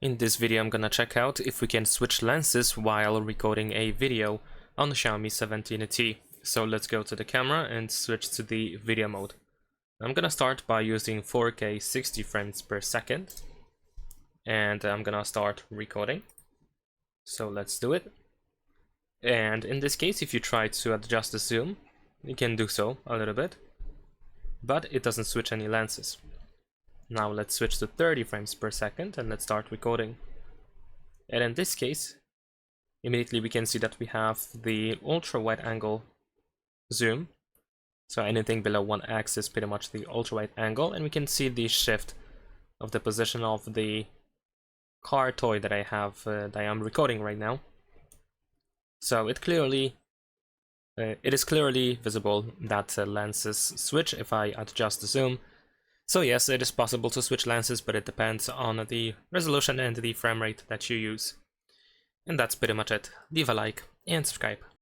In this video I'm gonna check out if we can switch lenses while recording a video on the Xiaomi 17T. So let's go to the camera and switch to the video mode. I'm gonna start by using 4K 60 frames per second. And I'm gonna start recording. So let's do it. And in this case, if you try to adjust the zoom, you can do so a little bit. But it doesn't switch any lenses. Now let's switch to 30 frames per second and let's start recording. And in this case, immediately we can see that we have the ultra wide angle zoom. So anything below 1x is pretty much the ultra wide angle, and we can see the shift of the position of the car toy that I have, that I am recording right now. So it is clearly visible that lenses switch if I adjust the zoom. So yes, it is possible to switch lenses, but it depends on the resolution and the frame rate that you use. And that's pretty much it. Leave a like and subscribe.